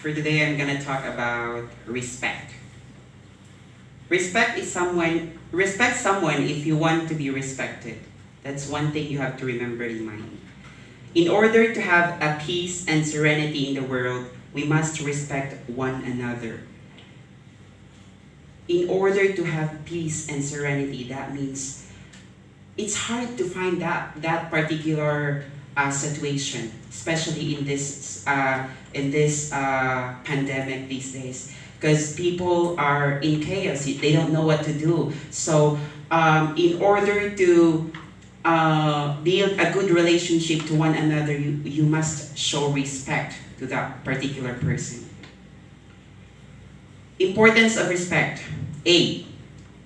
For today, I'm gonna talk about respect. Respect someone if you want to be respected. That's one thing you have to remember in mind. In order to have a peace and serenity in the world, we must respect one another. In order to have peace and serenity, that means it's hard to find that particular situation, especially in this pandemic these days, because people are in chaos. They don't know what to do. So, in order to build a good relationship to one another, you must show respect to that particular person. Importance of respect. A.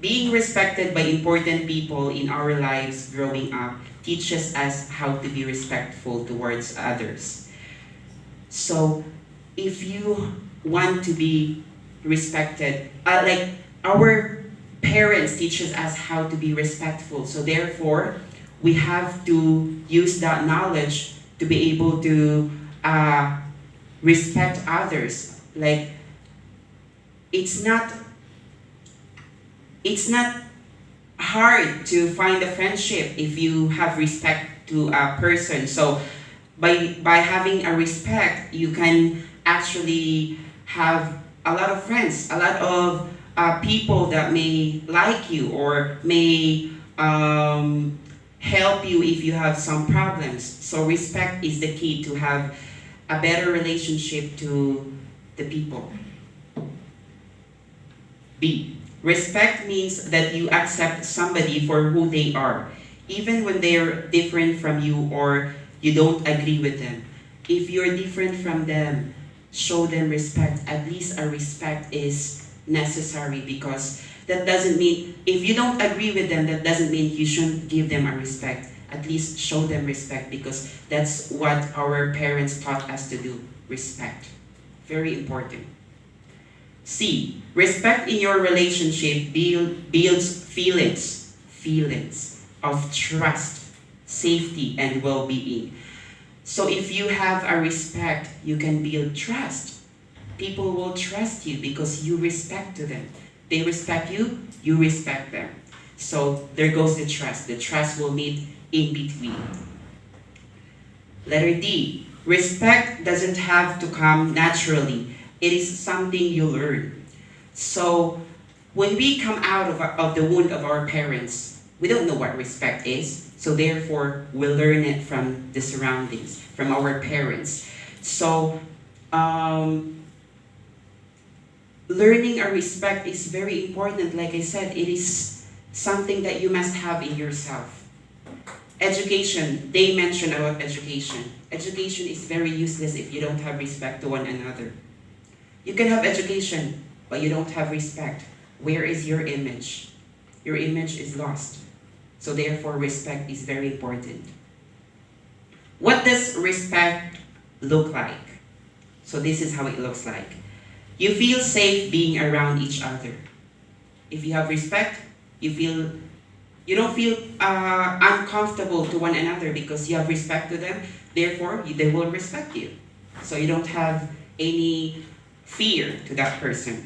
Being respected by important people in our lives growing up teaches us how to be respectful towards others. So, if you want to be respected, like our parents teaches us how to be respectful. So therefore, we have to use that knowledge to be able to respect others. Like, it's not hard to find a friendship if you have respect to a person. So by having a respect, you can actually have a lot of friends, a lot of people that may like you or may help you if you have some problems. So respect is the key to have a better relationship to the people. B. Respect means that you accept somebody for who they are, even when they're different from you or you don't agree with them. If you're different from them, show them respect. At least a respect is necessary, because that doesn't mean, if you don't agree with them, that doesn't mean you shouldn't give them a respect. At least show them respect, because that's what our parents taught us to do. Respect. Very important. C. Respect in your relationship builds feelings of trust, safety, and well-being. So if you have a respect, you can build trust. People will trust you because you respect to them. They respect you, you respect them. So there goes the trust. The trust will meet in between. Letter D. Respect doesn't have to come naturally. It is something you learn. So when we come out of the womb of our parents, we don't know what respect is. So therefore, we learn it from the surroundings, from our parents. So learning a respect is very important. Like I said, it is something that you must have in yourself. Education, they mention about education. Education is very useless if you don't have respect to one another. You can have education, but you don't have respect. Where is your image? Your image is lost. So therefore, respect is very important. What does respect look like? So this is how it looks like. You feel safe being around each other. If you have respect, you don't feel uncomfortable to one another because you have respect to them. Therefore, they will respect you. So you don't have any fear to that person.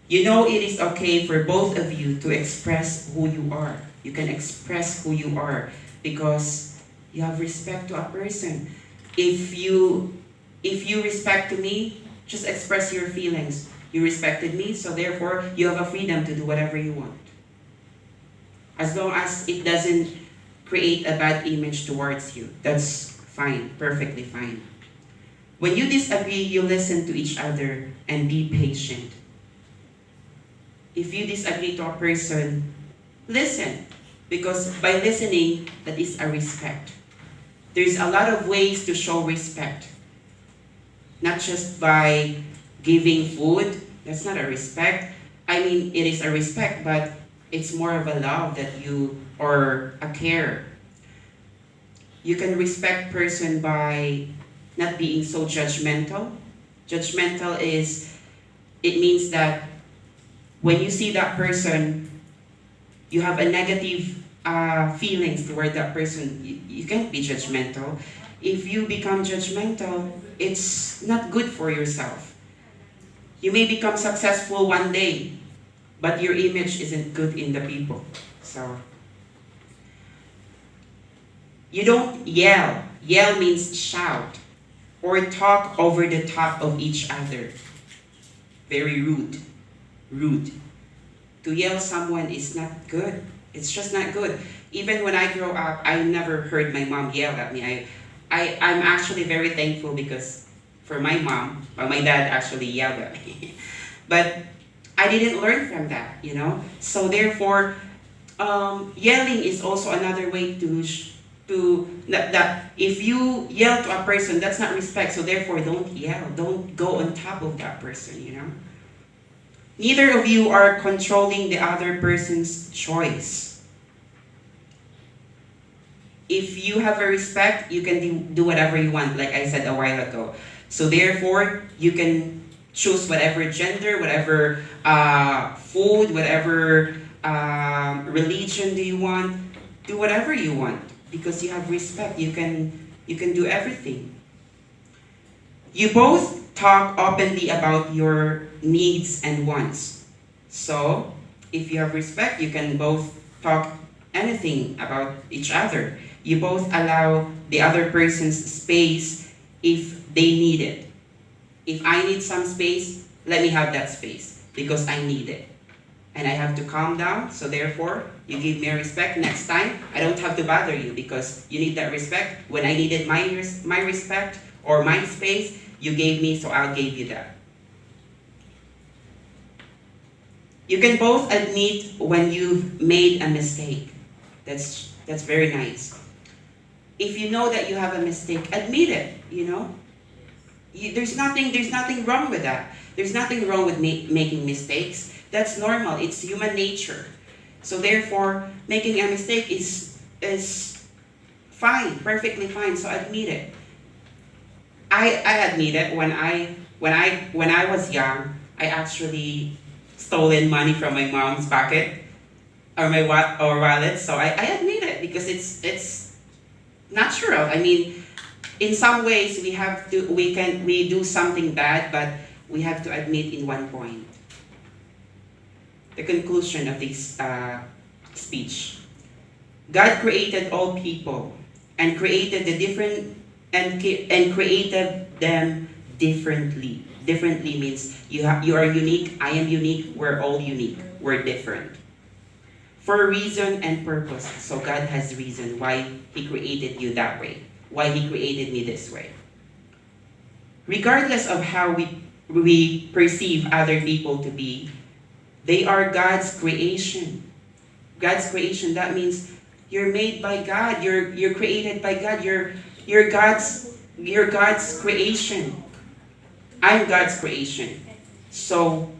You know it is okay for both of you to express who you are. You can express who you are because you have respect to a person. If you respect me, just express your feelings. You respected me, so therefore you have a freedom to do whatever you want. As long as it doesn't create a bad image towards you, that's fine, perfectly fine. When you disagree, you listen to each other and be patient. If you disagree to a person, listen. Because by listening, that is a respect. There's a lot of ways to show respect. Not just by giving food, that's not a respect. I mean, it is a respect, but it's more of a love or a care. You can respect person by not being so judgmental. Judgmental it means that when you see that person, you have a negative feelings toward that person. You can't be judgmental. If you become judgmental, it's not good for yourself. You may become successful one day, but your image isn't good in the people. So, you don't yell. Yell means shout or talk over the top of each other. Very rude. Rude. To yell someone is not good. It's just not good. Even when I grow up, I never heard my mom yell at me. I'm actually very thankful because for my mom, well, my dad actually yelled at me. But I didn't learn from that, you know? So therefore, yelling is also another way that if you yell to a person, that's not respect. So therefore, don't yell. Don't go on top of that person, you know? Neither of you are controlling the other person's choice. If you have a respect, you can do whatever you want, like I said a while ago. So therefore, you can choose whatever gender, whatever food, whatever religion do you want. Do whatever you want because you have respect. You can do everything. You both talk openly about your needs and wants. So if you have respect, you can both talk anything about each other. You both allow the other person's space if they need it. If I need some space, let me have that space because I need it. And I have to calm down, so therefore, you give me respect. Next time, I don't have to bother you because you need that respect. When I needed my respect or my space, you gave me, so I'll give you that. You can both admit when you've made a mistake. That's very nice. If you know that you have a mistake, admit it, you know? There's nothing wrong with that. There's nothing wrong with making mistakes. That's normal. It's human nature. So therefore, making a mistake is fine, perfectly fine. So admit it. I admit it. When I was young, I actually stolen money from my mom's pocket or my wallet. So I admit it because it's natural. I mean, in some ways we do something bad, but we have to admit in one point. The conclusion of this speech. God created all people and created the different and created them differently. Differently means you are unique, I am unique, we're all unique, we're different. For a reason and purpose. So God has reason why He created you that way, why He created me this way. Regardless of how we perceive other people to be, they are God's creation. God's creation, that means you're made by God, you're created by God, you're God's creation. I'm God's creation. So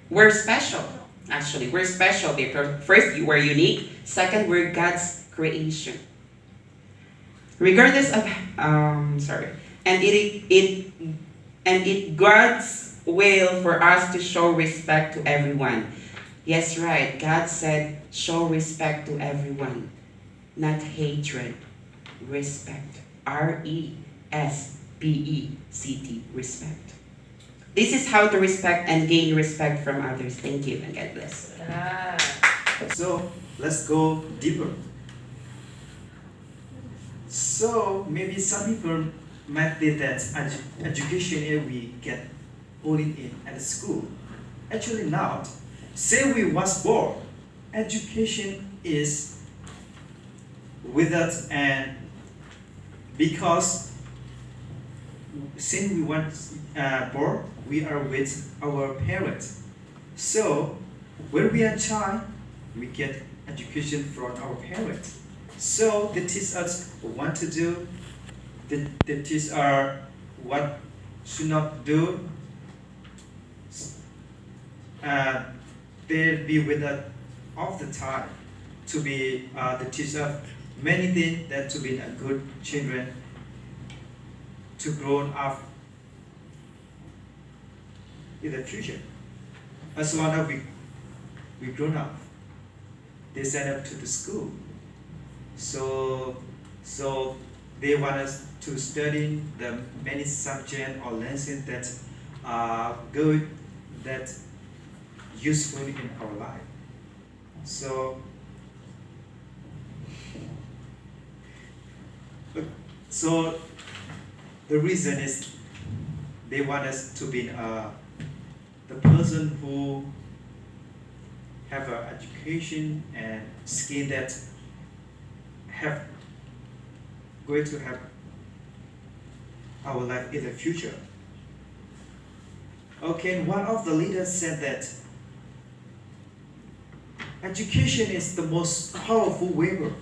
we're special. Actually, we're special because first, we're unique. Second, we're God's creation. Regardless of, and it God's will for us to show respect to everyone. Yes, right. God said, show respect to everyone, not hatred. Respect. RESPECT. Respect. This is how to respect and gain respect from others. Thank you and God bless. So let's go deeper. So maybe some people might think that education here we get bullied in at school. Actually not. Say we was born. Education is with us, and because since we were born, we are with our parents. So when we are child, we get education from our parents. So they teach us what to do. They teach us what should not do. They'll be with us all the time to be the teacher many things that to be a good children to grow up in the future. As long as we grown up, they send up to the school. So So they want us to study the many subjects or lessons that are good, that useful in our life. So, so the reason is they want us to be the person who have an education and skill that have going to have our life in the future. Okay, one of the leaders said that education is the most powerful weapon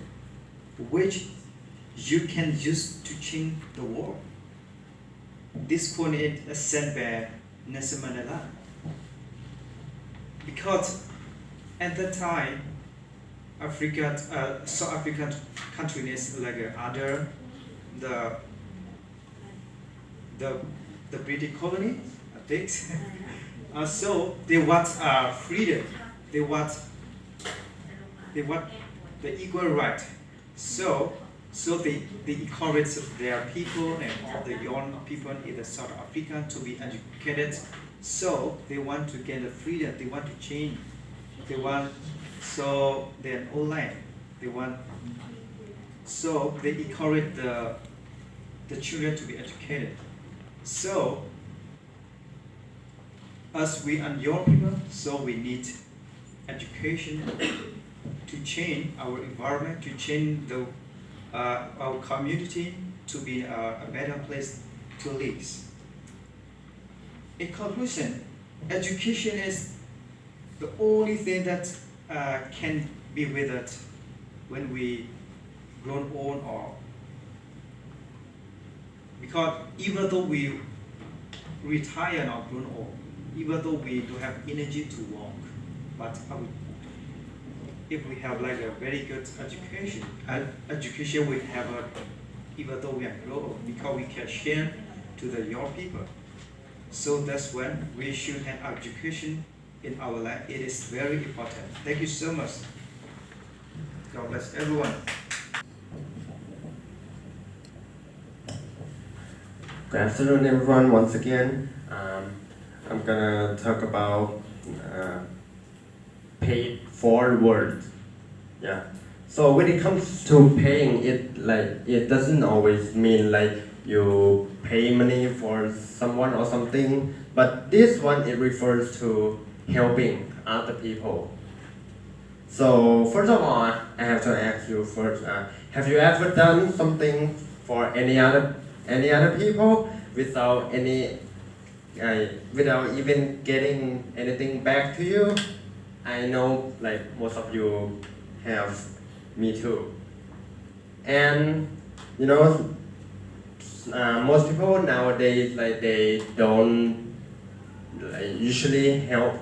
which you can use to change the world. This quote is said by Nelson Mandela. Because at that time, South African countries like other the British colony, I think. So they want freedom. They want the equal right. So they encourage their people and all the young people in the South Africa to be educated. So they want to get the freedom. They want to change. They want so they're online. They want so they encourage the children to be educated. So as we are young people, so we need education to change our environment, to change our community to be a better place to live. In conclusion, education is the only thing that can be with us when we grown old, or because even though we retire or grown old, even though we don't have energy to work, but if we have like a very good education we have even though we are grown old, because we can share to the young people. So that's when we should have education in our life. It is very important. Thank you so much. God bless everyone. Good afternoon, everyone. Once again, I'm gonna talk about paid forward. Yeah. So when it comes to paying, it doesn't always mean like you pay money for someone or something, but this one it refers to helping other people. So first of all, I have to ask you first: have you ever done something for any other people without without even getting anything back to you? I know like most of you have, me too. And you know, most people nowadays like they don't usually help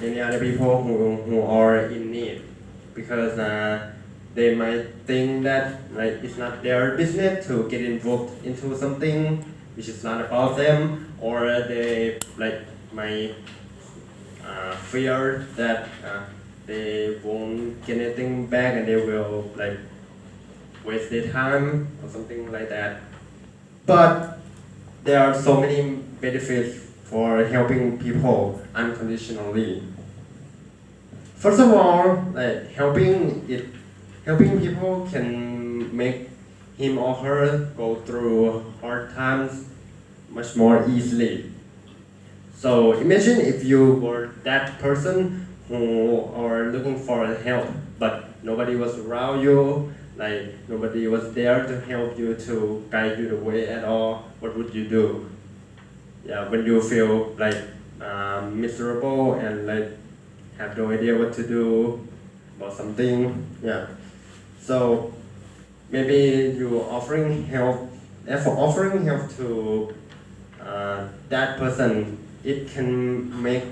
any other people who are in need, because they might think that like it's not their business to get involved into something which is not about them, or they like might fear that they won't get anything back and they will like waste their time or something like that. But there are so many benefits for helping people unconditionally. First of all, like helping people can make him or her go through hard times much more easily. So imagine if you were that person who are looking for help, but nobody was around you, like nobody was there to help you, to guide you the way at all. What would you do? Yeah, when you feel like miserable and like have no idea what to do about something. Yeah. So maybe you offering help. For offering help to that person, it can make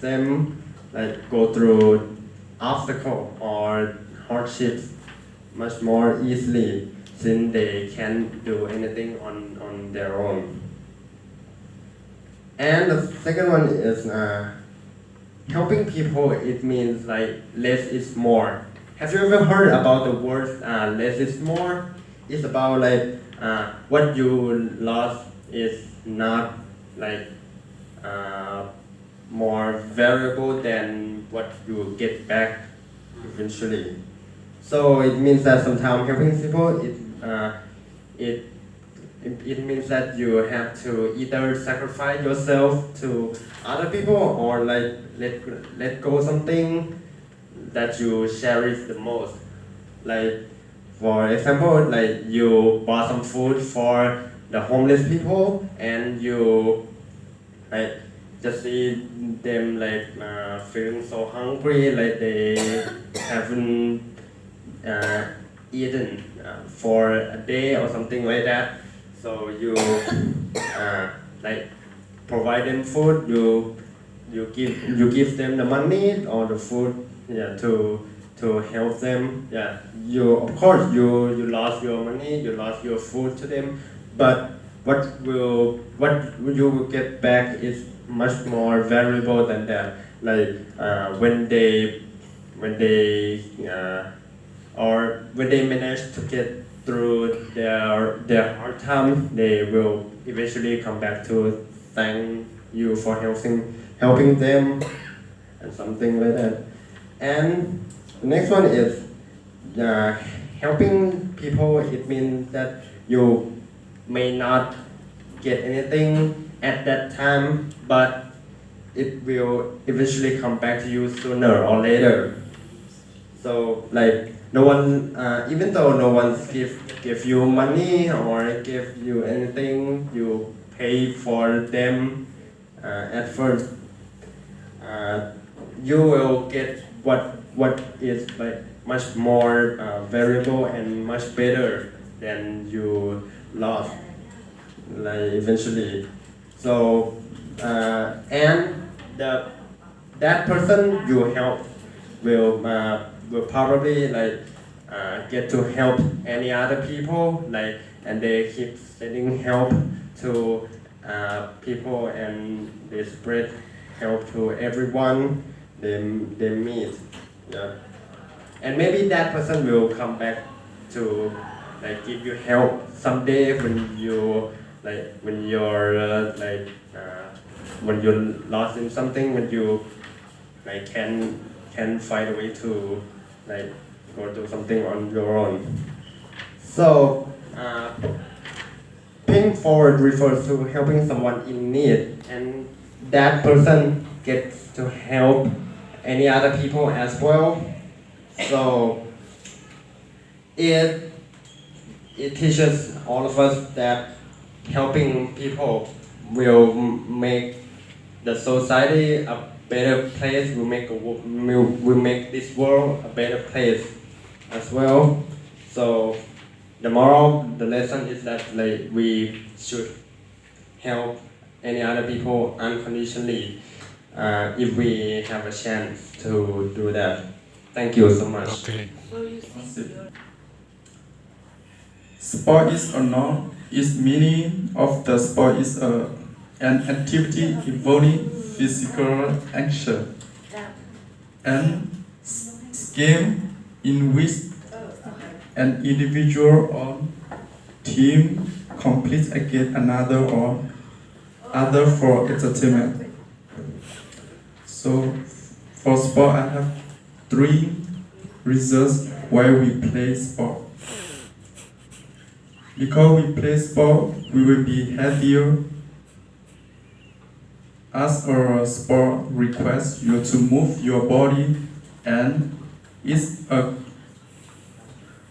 them like go through obstacle or hardships much more easily, since they can't do anything on their own. And the second one is helping people. It means like less is more. have you ever heard about the word less is more? It's about like what you lost is not like more valuable than what you get back eventually. So it means that sometimes helping people, it it means that you have to either sacrifice yourself to other people or like let go something that you cherish the most. Like for example, like you bought some food for the homeless people and you like just see them like feeling so hungry, like they haven't eaten for a day or something like that. So you like provide them food. You give them the money or the food, yeah, to help them. Yeah, you of course you lost your money, you lost your food to them, but what you will get back is much more valuable than that. Like when they or when they manage to get through their hard time, they will eventually come back to thank you for helping them and something like that. And the next one is helping people. It means that you may not get anything at that time, but it will eventually come back to you sooner or later. So like no one, even though no one give you money or give you anything, you pay for them at first. You will get what is like much more valuable and much better than you lost, like eventually. So and that person you help will probably like get to help any other people, like, and they keep sending help to people and they spread help to everyone they meet. Yeah. And maybe that person will come back to like give you help someday when you like when you're when you're lost in something, when you like can find a way to like go do something on your own. So paying forward refers to helping someone in need, and that person gets to help any other people as well. So it teaches all of us that helping people will make the society a better place. Will make this world a better place as well. So the lesson is that like we should help any other people unconditionally if we have a chance to do that. Thank you so much. Okay. Sport is or not, its meaning of the sport is an activity involving physical action and game in which an individual or team competes against another or other for entertainment. So for sport, I have 3 reasons why we play sport. Because we play sport, we will be healthier. As a sport requires you to move your body, and it's a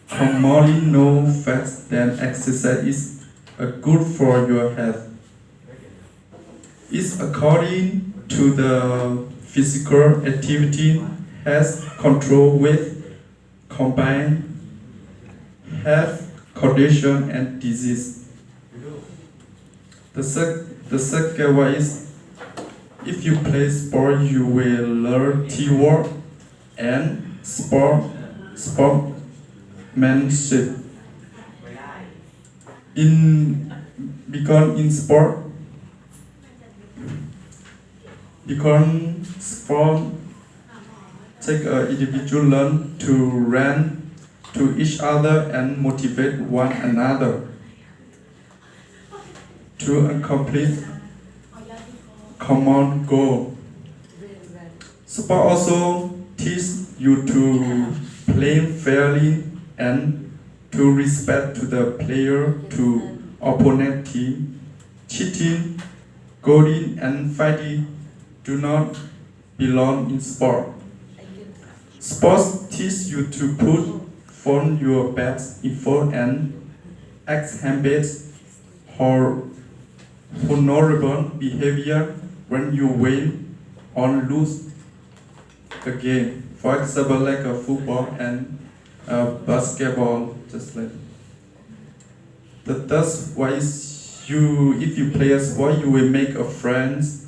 commonly known fact that exercise is good for your health. It's according to the physical activity has control with combined health condition and disease. The second one is, if you play sport, you will learn teamwork and sportsmanship. Because take an individual learn to rant to each other and motivate one another to accomplish common goal. Sport also teaches you to play fairly and to respect to the player, to opponent team. Cheating, goading, and fighting do not belong in sport. Sports teach you to put forth your best effort and exhibit honorable behavior when you win or lose a game. For example, like a football and basketball, just like. That's why if you play a sport, you will make a friends.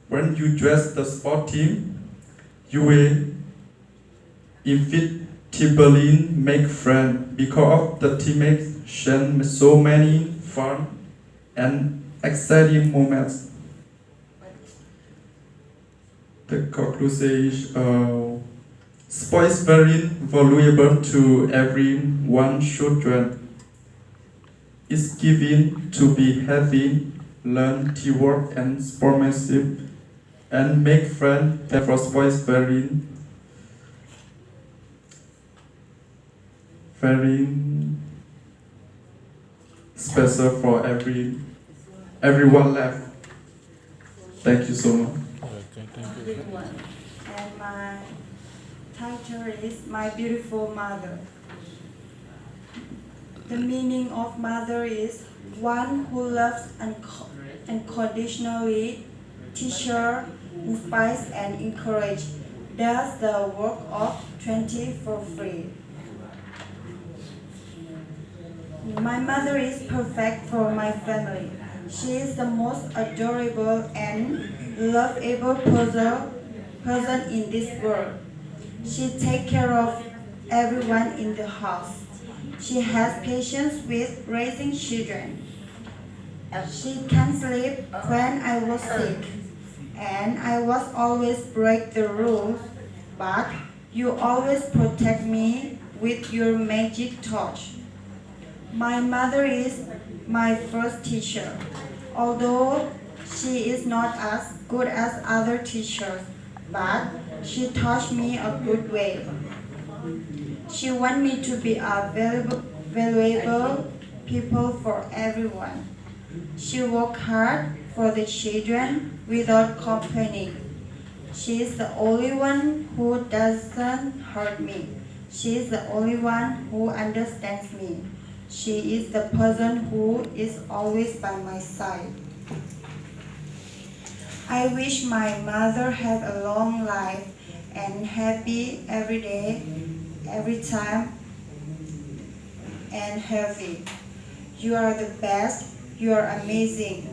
When you dress the sport team, you will inevitably make friends because of the teammates share so many fun and exciting moments. The conclusion is sport is very valuable to everyone children. It's given to be healthy, learn teamwork and sportsmanship, and make friends. Therefore, sport is very special for everyone life. Thank you so much. Everyone. And my title is My Beautiful Mother. The meaning of mother is one who loves unconditionally, teaches, inspires, and encourages, does the work of 20 for free. My mother is perfect for my family. She is the most adorable and lovable person in this world. She takes care of everyone in the house. She has patience with raising children. She can sleep when I was sick, and I was always break the rules, but you always protect me with your magic touch. My mother is my first teacher. Although she is not as good as other teachers, but she taught me a good way. She wants me to be a valuable people for everyone. She works hard for the children without complaining. She is the only one who doesn't hurt me. She is the only one who understands me. She is the person who is always by my side. I wish my mother had a long life and happy every day, every time, and healthy. You are the best. You are amazing.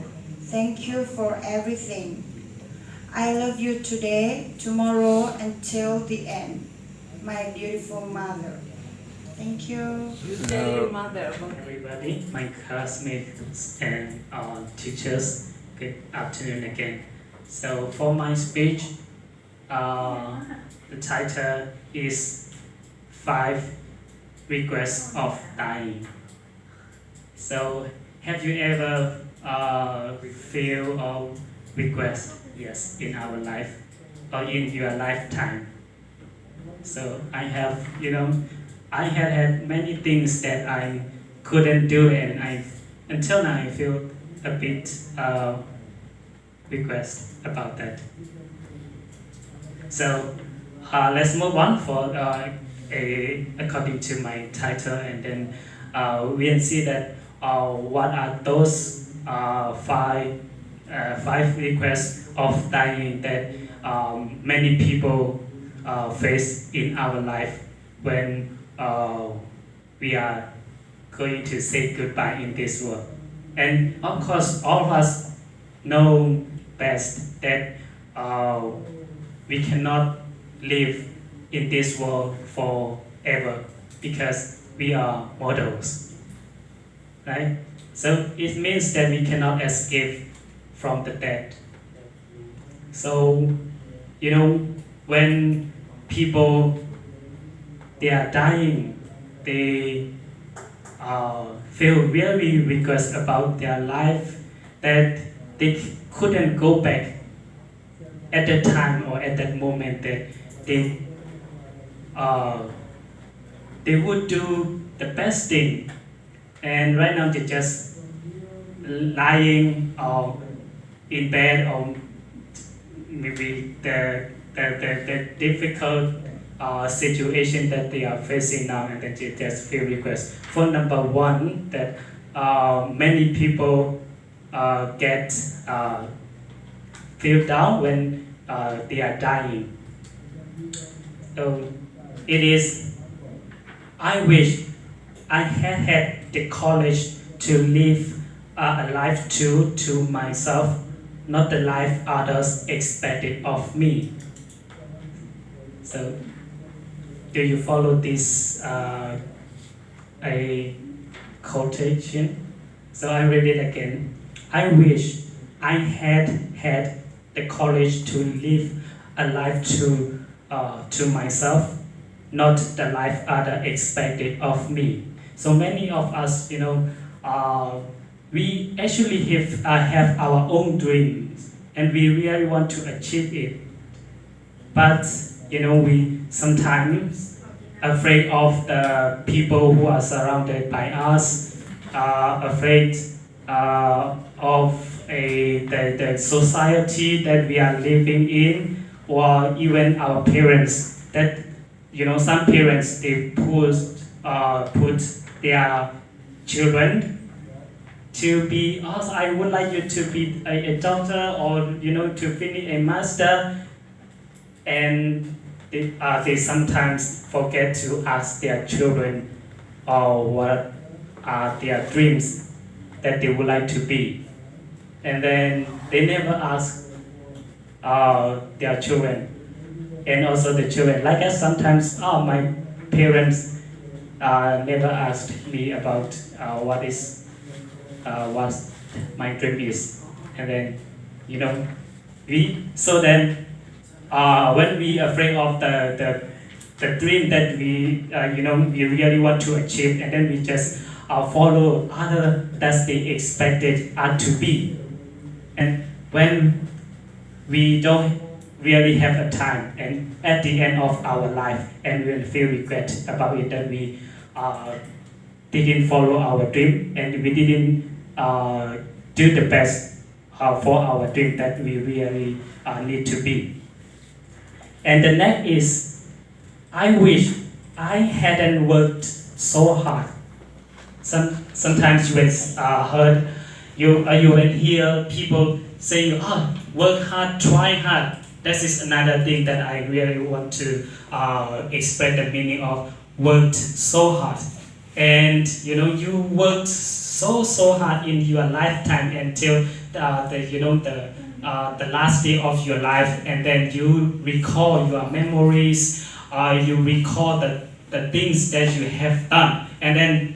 Thank you for everything. I love you today, tomorrow, until the end. My beautiful mother. Thank you. Dear mother, everybody, my classmates and teachers, good afternoon again. So for my speech, the title is 5 Regrets of Dying. So have you ever feel or regret, yes, in our life or in your lifetime? So I have, I had many things that I couldn't do, and until now I feel a bit regret about that. So let's move on for according to my title, and then we can see that what are those five requests of dying that many people face in our life when we are going to say goodbye in this world. And of course, all of us know best that we cannot live in this world forever because we are mortals, right? So it means that we cannot escape from the death. So, when people, they are dying, they feel really regrets about their life, that they couldn't go back at that time or at that moment, that they would do the best thing, and right now they're just lying in bed, or maybe the difficult situation that they are facing now, and then they just feel regrets. For number one, that many people get feel down when they are dying. So it is, I wish I had the courage to live a life true to myself, not the life others expected of me. So, do you follow this a quotation? So I read it again. I wish I had the courage to live a life true to myself, not the life others expected of me. So many of us, we actually have our own dreams, and we really want to achieve it. But we sometimes afraid of the people who are surrounded by us, afraid of the society that we are living in, or even our parents. That some parents, they put their children to be, oh, I would like you to be a doctor, or to finish a master, and they sometimes forget to ask their children what are their dreams that they would like to be, and then they never ask their children, and also the children like us sometimes. My parents never asked me about what my dream is, and then when we are afraid of the dream that we really want to achieve, and then we just follow other that they expected us to be, and when we don't really have a time, and at the end of our life, and we'll feel regret about it, that we didn't follow our dream, and we didn't do the best for our dream that we really need to be. And the next is, I wish I hadn't worked so hard. Sometimes you heard, you will hear people saying, work hard, try hard. That is another thing that I really want to express the meaning of worked so hard. And you worked so hard in your lifetime until the last day of your life, and then you recall your memories, you recall the things that you have done, and then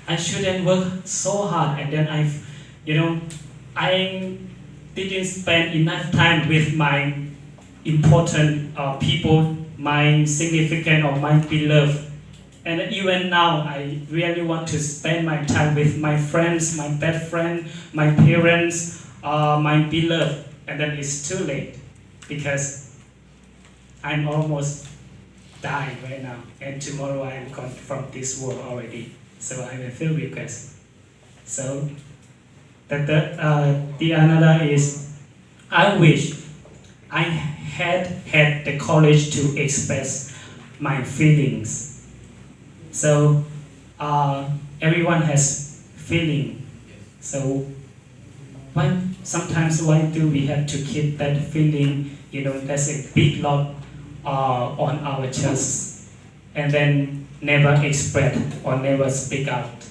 I shouldn't work so hard, and then I didn't spend enough time with my important people, my significant or my beloved. And even now, I really want to spend my time with my friends, my best friend, my parents, my beloved. And then it's too late, because I'm almost dying right now, and tomorrow I am gone from this world already. So I will feel regret. So the another is, I wish I had the courage to express my feelings. So everyone has feeling. So sometimes why do we have to keep that feeling? That's a big load on our chest, and then never express or never speak out.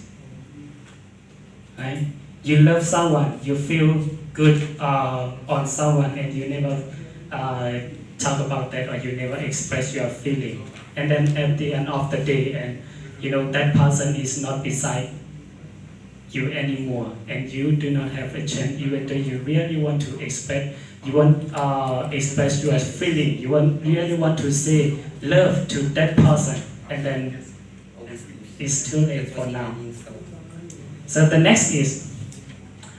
Right? You love someone, you feel good on someone, and you never talk about that, or you never express your feeling. And then at the end of the day, and that person is not beside you anymore, and you do not have a chance, even though you really want to express you want express your feeling, you really want to say love to that person, and then it's too late for now. So the next is,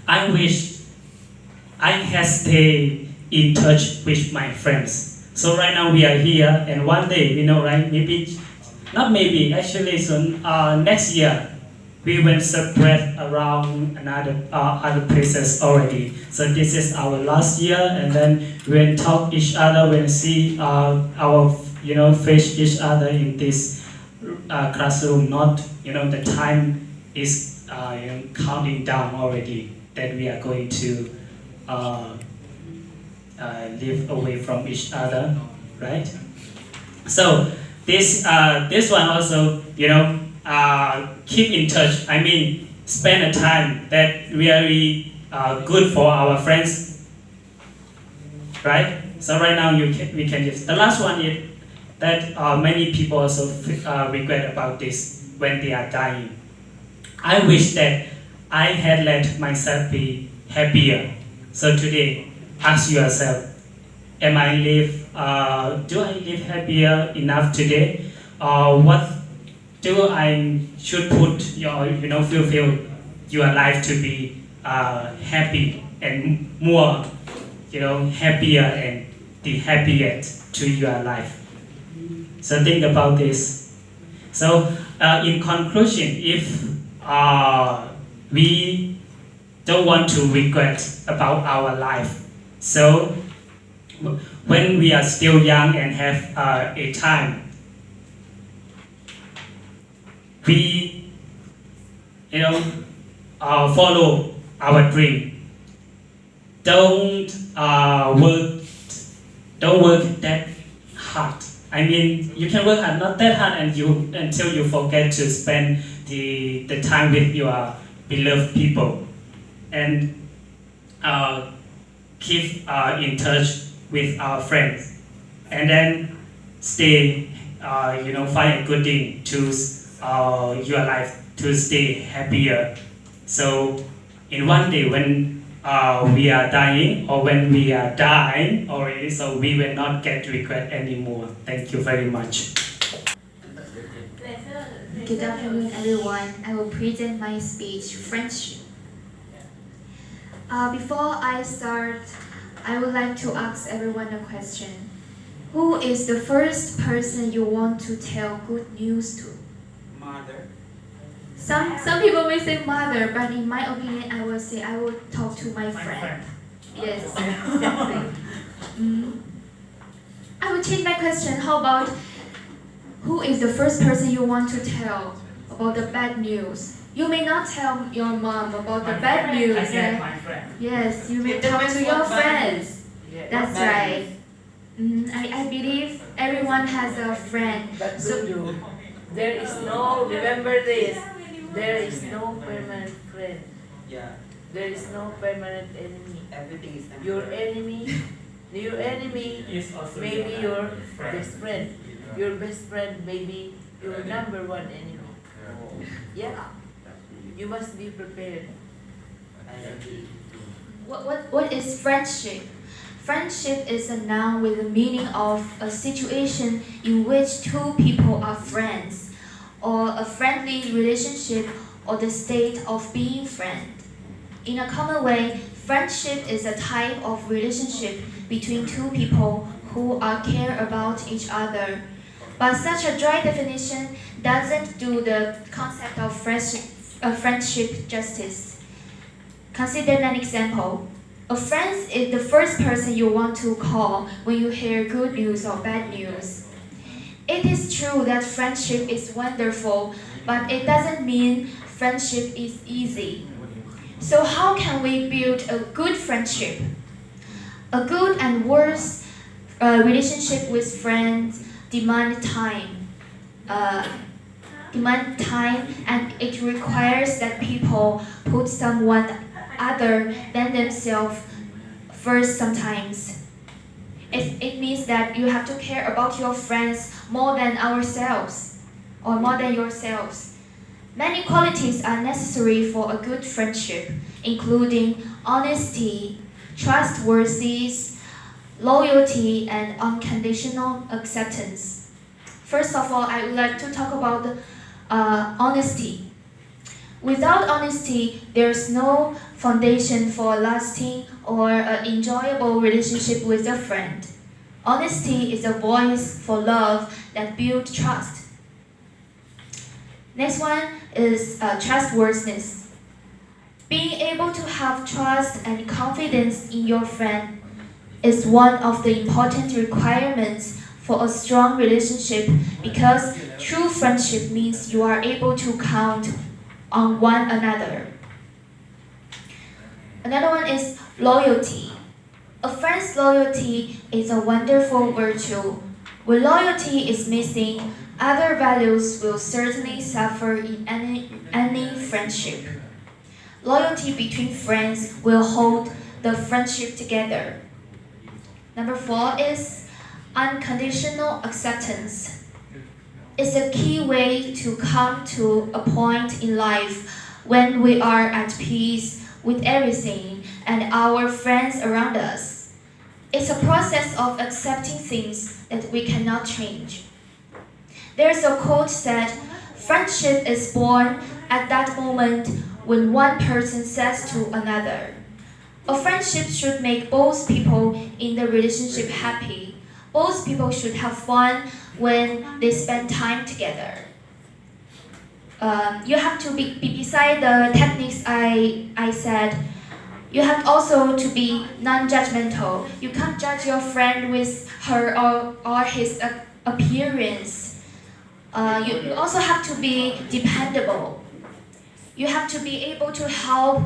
I wish I had stayed in touch with my friends. So right now we are here, and one day, right? Maybe, not maybe, actually, so next year we will spread around other places already. So this is our last year, and then we will talk each other, we'll see our face each other in this classroom. Not the time is counting down already that we are going to live away from each other, right? So this one also, keep in touch. I mean, spend a time that really good for our friends, right? So right now we can use. The last one is that many people also regret about this when they are dying. I wish that I had let myself be happier. So today, ask yourself, do I live happier enough today? Or what do I should put fulfill your life to be happy and more, happier and the happiest to your life. So think about this. So in conclusion, if we don't want to regret about our life, so when we are still young and have a time, we follow our dream. Don't work that hard. I mean, you can work hard, not that hard, until you forget to spend the time with your beloved people, and keep in touch with our friends, and then stay, find a good thing to your life to stay happier. So in one day when we are dying, or when we are dying already, so we will not get regret anymore. Thank you very much. Good afternoon, everyone. I will present my speech, Friendship. Before I start, I would like to ask everyone a question. Who is the first person you want to tell good news to? Mother. Some people may say mother, but in my opinion, I will say I will talk to my friend. Yes, exactly. I will change my question. How about who is the first person you want to tell about the bad news? You may not tell your mom about the bad news. Again, my friend. Yes, you may talk to your friends. That's right. I believe everyone has a friend. But So there is no, remember this, there is no permanent friend. Yeah. There is no permanent enemy. Everything is Your enemy Is also may be your friend. best friend. Your best friend may be your number one enemy. Yeah, you must be prepared. what is friendship? Friendship is a noun with the meaning of a situation in which two people are friends, or a friendly relationship, or the state of being friend. In a common way, friendship is a type of relationship between two people who care about each other. But such a dry definition doesn't do the concept of friendship justice. Consider an example. A friend is the first person you want to call when you hear good news or bad news. It is true that friendship is wonderful, but it doesn't mean friendship is easy. So how can we build a good friendship? A good and worse relationship with friends demand time. And it requires that people put someone other than themselves first sometimes. It means that you have to care about your friends more than ourselves, or more than yourselves. Many qualities are necessary for a good friendship, including honesty, trustworthiness, loyalty, and unconditional acceptance. First of all, I would like to talk about honesty. Without honesty, there's no foundation for a lasting or enjoyable relationship with a friend. Honesty is a voice for love that builds trust. Next one is trustworthiness. Being able to have trust and confidence in your friend is one of the important requirements for a strong relationship, because true friendship means you are able to count on one another. Another one is loyalty. A friend's loyalty is a wonderful virtue. When loyalty is missing, other values will certainly suffer in any friendship. Loyalty between friends will hold the friendship together. Number 4 is unconditional acceptance. It's a key way to come to a point in life when we are at peace with everything and our friends around us. It's a process of accepting things that we cannot change. There's a quote that friendship is born at that moment when one person says to another. A friendship should make both people in the relationship happy. Both people should have fun when they spend time together. You have to be beside the techniques I said. You have also to be non-judgmental. You can't judge your friend with her or his appearance. You also have to be dependable. You have to be able to help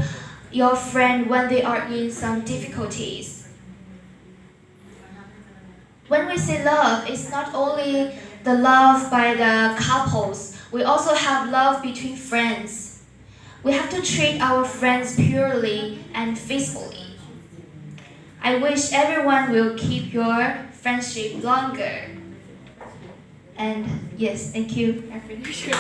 your friend when they are in some difficulties. When we say love, it's not only the love by the couples. We also have love between friends. We have to treat our friends purely and faithfully. I wish everyone will keep your friendship longer. And yes, thank you. I finished.